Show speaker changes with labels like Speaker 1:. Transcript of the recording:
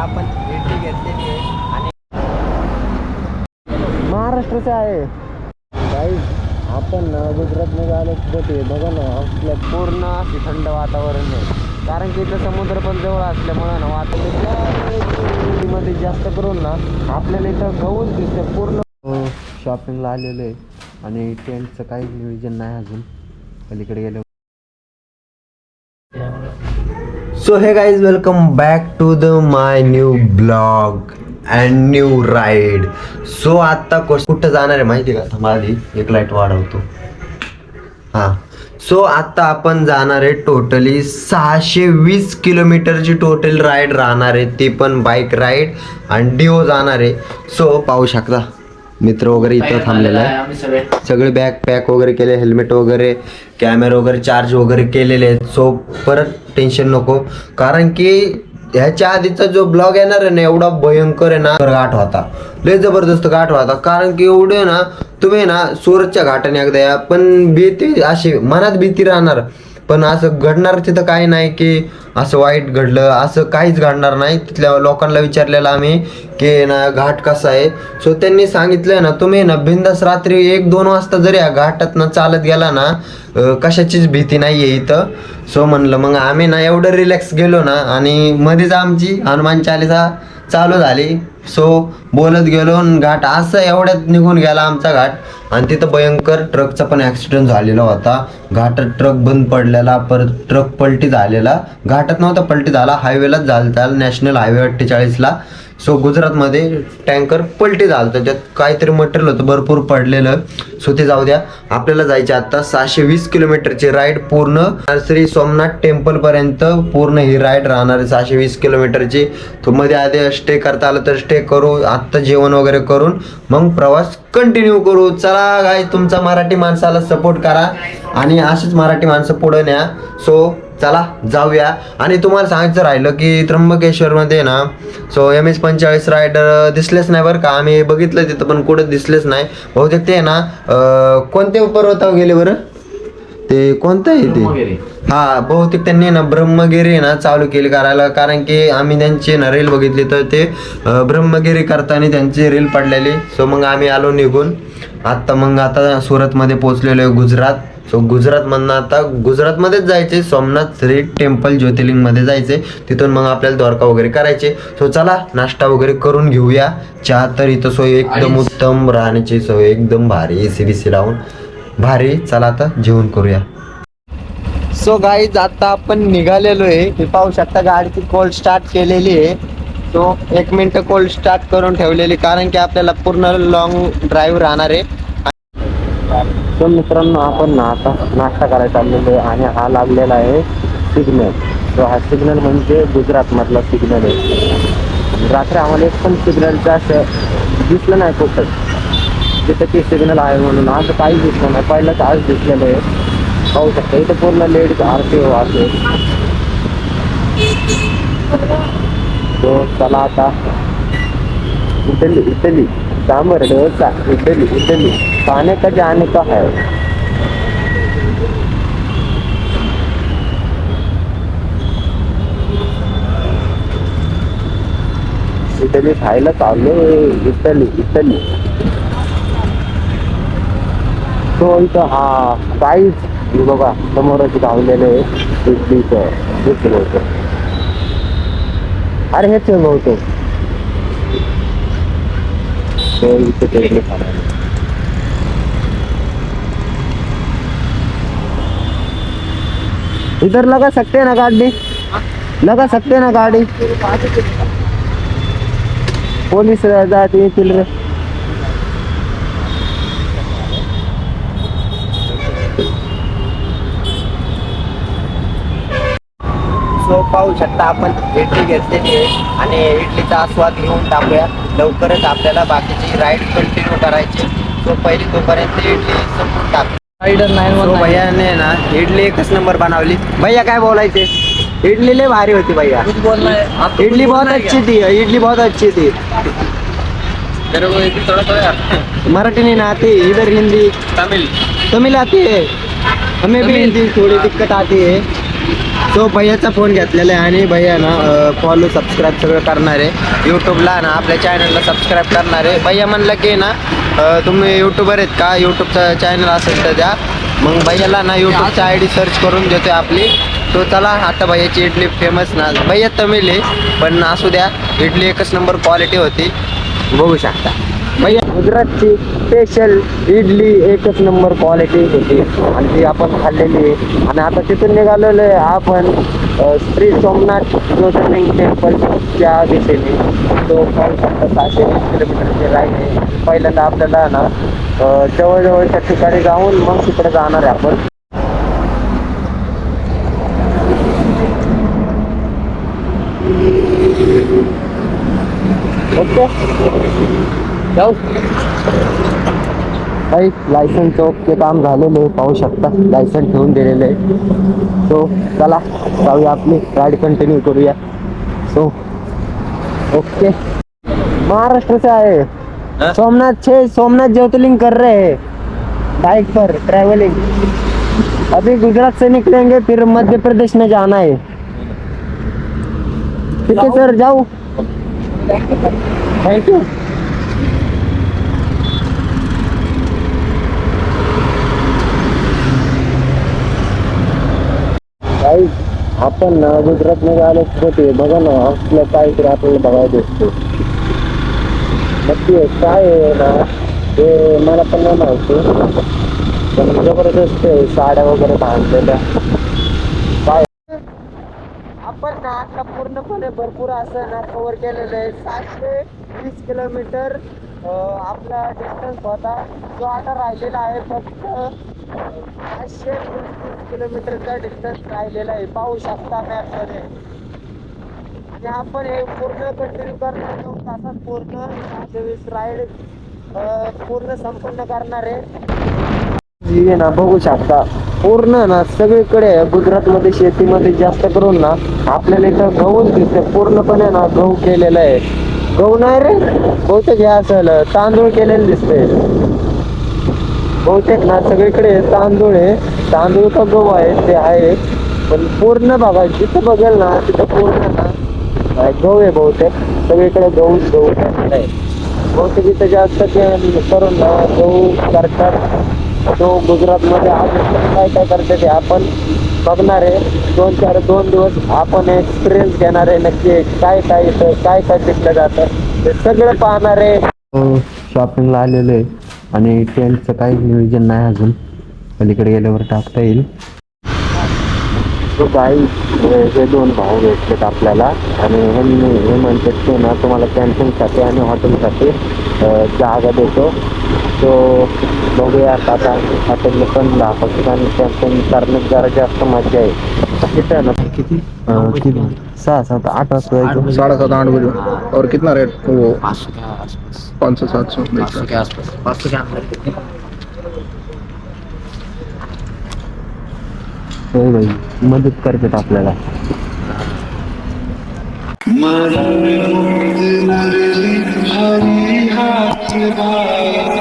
Speaker 1: आपण एंट्री घेतलेली आहे आणि
Speaker 2: महाराष्ट्राचे आहे गाईज. आपण गुजरातमध्ये आलो ते बघा ना, आपल्या
Speaker 1: पूर्ण अशी थंड वातावरण आहे, कारण की इथं समुद्र पण जवळ असल्यामुळं ना वातावरण
Speaker 2: मध्ये जास्त करून ना आपल्याला इथं गहूच दिसते पूर्ण. शॉपिंगला आलेलो आहे आणि टेंटचं काही नियोजन नाही अजून, पलीकडे गेलो. So hey guys, welcome back to the my new blog and new ride. So आत्ता कुठं जाणार आहे माहिती का? माझी एक लाईट वाढवतो. हां, सो आत्ता आपण जाणार आहे टोटली 620 किलोमीटरची टोटल राईड राहणार आहे, ते पण बाईक राईड आणि डिओ जाणार आहे. सो पाहू शकता मित्र वगैरे इथं थांबलेलं आहे, सगळे बॅग पॅक वगैरे केले, हेल्मेट वगैरे, कॅमेरा वगैरे चार्ज वगैरे केलेले आहेत. सो परत टेन्शन नको, कारण की ह्याच्या आधीचा जो ब्लॉग येणार आहे ना, एवढा भयंकर आहे ना, घाट होता, लय जबरदस्त घाट होता. कारण की एवढे ना तुम्ही ना सुरतच्या घाटाने एकदा या, पण भीती अशी मनात भीती राहणार, पण असं घडणार तिथं काही नाही की असं वाईट घडलं, असं काहीच घडणार नाही. तिथल्या लोकांना विचारलेलं आम्ही की ना घाट कसा आहे. सो त्यांनी सांगितलंय ना, तुम्ही ना बिंदास रात्री 1-2 वाजता जरी या घाटात ना चालत गेला ना, कशाचीच भीती नाही आहे इथं. सो म्हणलं मग आम्ही ना एवढं रिलॅक्स गेलो ना, आणि मध्येच आमची हनुमान चालीसा चालू झाली. सो बोलत गेलो, घाट असं एवढ्यात निघून गेला आमचा घाट. आणि तिथं भयंकर ट्रकचा पण ॲक्सिडेंट झालेला होता. घाटात ट्रक बंद पडलेला, परत ट्रक पलटी झालेला, घाटात नव्हता पलटी झाला, हायवेलाच झाला, नॅशनल हायवे 48ला. सो गुजरातमध्ये टँकर पलटी झालं, त्याच्यात काहीतरी मटेरियल होतं भरपूर पडलेलं. सो ते जाऊ द्या, आपल्याला जायचे आता 620 किलोमीटरची राईड, पूर्ण श्री सोमनाथ टेम्पलपर्यंत पूर्ण ही राईड राहणार आहे 620 किलोमीटरची. तो मध्ये आधी स्टे करता आलं तर स्टे करू, आत्ता जेवण वगैरे करून मग प्रवास कंटिन्यू करू. चला गाय, तुमचा मराठी माणसाला सपोर्ट करा आणि अशीच मराठी माणसं पुढे न्या. सो चला जाऊया. आणि तुम्हाला सांगायचं राहिलं की त्र्यंबकेश्वरमध्ये ना, सो MS-45 रायडर दिसलेच नाही बरं का. आम्ही बघितलं तिथं पण कुठं दिसलेच नाही. बहुतेक ते ना कोणत्या पर्वतावर गेले बरं, ते कोणतं आहे ते? हा, बहुतेक त्यांनी ना ब्रह्मगिरी ना चालू केली करायला, कारण की आम्ही त्यांची ना रील बघितली तर ते ब्रह्मगिरी करताना त्यांची रील पडलेली. सो मग आम्ही आलो निघून. आता सुरतमध्ये पोहोचलेलो आहे, गुजरात. सो गुजरातमधनं आता गुजरातमध्येच जायचे, सोमनाथ श्री टेम्पल ज्योतिर्लिंगमध्ये जायचे, तिथून मग आपल्याला द्वारका वगैरे करायचे. सो चला नाश्ता वगैरे करून घेऊया. चहा तर इथं सोय एकदम उत्तम, राहण्याची सोय एकदम भारी, AC लावून भारी. चला आता जेवण करूया. सो गाईज, आता आपण निघालेलो आहे. हे पाहू शकता, गाडीची कोल्ड स्टार्ट केलेली आहे. सो 1 मिनिट कोल्ड स्टार्ट करून ठेवलेली, कारण की आपल्याला पूर्ण लॉंग ड्राईव्ह राहणार आहे. सो मित्रांनो, आपण ना आता नाश्ता करायला चाललेलो आहे आणि हा लागलेला आहे सिग्नल. सो हा सिग्नल म्हणजे गुजरातमधला सिग्नल आहे. रात्री आम्हाला एक पण सिग्नलचं असं दिसलं नाही कुठं, तिथं ते सिग्नल आहे म्हणून असं काहीच दिसलं नाही. पहिलंच आज दिसलेलं आहे. पाहू शकता इथं पूर्ण लेडीज RTO असेल. तो चला आता इटली सांबर डोसा, इटली खाने का जाने का है. इटली खायला चाललो, इटली. तो इथं हा काहीच बघा समोरच धावलेलं आहे इडलीचं दुसरं होतं. अरे हेच बहुतेक तो इथे इडली खाणार. इधर लगा सकते ना गाड़ी, लगा सकते ना गाड़ी. पोलीस जाते येतील रे. सो पाहू शकता, आपण इडली घेतलेली आहे आणि इडलीचा आस्वाद घेऊन टाकूया. लवकरच आपल्याला बाकीची राईड कंटिन्यू करायची. सो पहिली तोपर्यंत इडली संपून टाक. रायडर नाही हो भैयाने ना इडली एकच नंबर बनवली. भैया काय बोलायचे, इडली लय भारी होती भैया. इडली बहुत अच्छी थी, इडली बहुत अच्छी थी. मराठी नहीं आती, इधर हिंदी तमिल आती है, हमें भी हिंदी थोड़ी दिक्कत आती है. तो भैयाचा फोन घेतलेला आहे आणि भैया ना फॉलो सबस्क्राईब सगळं करणार आहे यूट्यूबला ना, आपल्या चॅनलला सबस्क्राईब करणार आहे. भैया म्हणलं की ना तुम्ही यूट्यूबर आहेत का, यूट्यूबचं चॅनल असेल तर द्या. मग भैयाला ना यूट्यूबचा आय डी सर्च करून देतोय आपली. तो चला आता भैयाची इडली फेमस ना, भैया तमिळ आहे पण असू द्या, इडली एकच नंबर क्वालिटी होती, बघू शकता. भैया गुजरातची स्पेशल इडली एकच नंबर क्वालिटी होती आणि ती आपण खाल्लेली आहे. आणि आता तिथून निघालेलो आहे आपण श्री सोमनाथ ज्योतिर्लिंग टेम्पलच्या दिशेने. तो पाहू शकता 620 किलोमीटरची राईड आहे. पहिल्यांदा आपल्याला ना जवळजवळच्या ठिकाणी जाऊन मग तिकडे जाणार आहे आपण. ओके जाऊ भाई. लायसन्स ओके काम झालेलं आहे, पाहू शकता लायसन्स ठेवून दिलेलं आहे. सो चला जाऊया, आपली राईड कंटिन्यू करूया. सो ओके महाराष्ट्र से आए, सोमनाथ ज्योतिर्लिंग कर रहे हैं बाइक पर ट्रैवलिंग. अभी गुजरात से निकलेंगे, फिर मध्य प्रदेश में जाना है. ठीक है सर, जाओ. Thank you. आपण ना गुजरात मध्ये आलो होते, बघा ना आपलं काहीतरी आपल्याला बघायला दिसतो. नक्की काय आहे ना ते मला पण नाही माहिती, पण जबरदस्त आहे, साड्या वगैरे बांधलेल्या. काय आपण ना आता पूर्णपणे भरपूर असं ना कव्हर केलेलं आहे. 720 किलोमीटर आपला डिस्टन्स होता, जो आता राहिलेला आहे फक्त 530 किलोमीटरचा डिस्टन्स राहिलेला आहे, पाहू शकता मॅपमध्ये. आणि आपण हे पूर्ण कंटिन्यू करणार 9 तासात पूर्ण 620 राईड पूर्ण संपन्न करणार आहे ना. बघू शकता पूर्ण ना सगळीकडे गुजरातमध्ये शेतीमध्ये जास्त करून ना आपल्याला इथं गहूच दिसते. पूर्णपणे ना गहू केलेलं आहे. गहू नाही रे, बहुतेक हे असेल तांदूळ केलेलं दिसतंय. बहुतेक ना सगळीकडे तांदूळ आहे, तांदूळ का गहू आहे ते आहे. पण पूर्ण बघा जिथं बघेल ना तिथं पूर्ण ना गहू आहे. बहुतेक सगळीकडे गहू आहे. बहुतेक इथं जास्त करून ना गहू करतात. तो गुजरातमध्ये अजून काय काय करते ते आपण बघणार आहे. 2 दिवस आपण एक्सपिरियन्स घेणार आहे, नक्की काय काय इथं काय काय पिकलं जातं ते सगळं पाहणार आहे. शॉपिंगला आलेलो आहे आणि टेंटचं काही नियोजन नाही अजून, पलीकडे गेल्यावर टाकता येईल. तो काही हे 2 भाऊ भेटलेत आपल्याला आणि हे म्हणतात की ना तुम्हाला कॅम्पिंगसाठी आणि हॉटेलसाठी जागा देतो. तो बघूया आता हॉटेल पण दाखवतो आणि कॅम्पिंग करण्यात जरा जास्त मजा आहे. किती ना किती 6, 7, 8 वाजता
Speaker 3: 7:30 8 बजे. और कितना रेट वो? 500 700
Speaker 1: के आसपास 500 के अंदर.
Speaker 2: हो भाई, मदत करतात आपल्याला.
Speaker 4: मरली भारी हाथ बार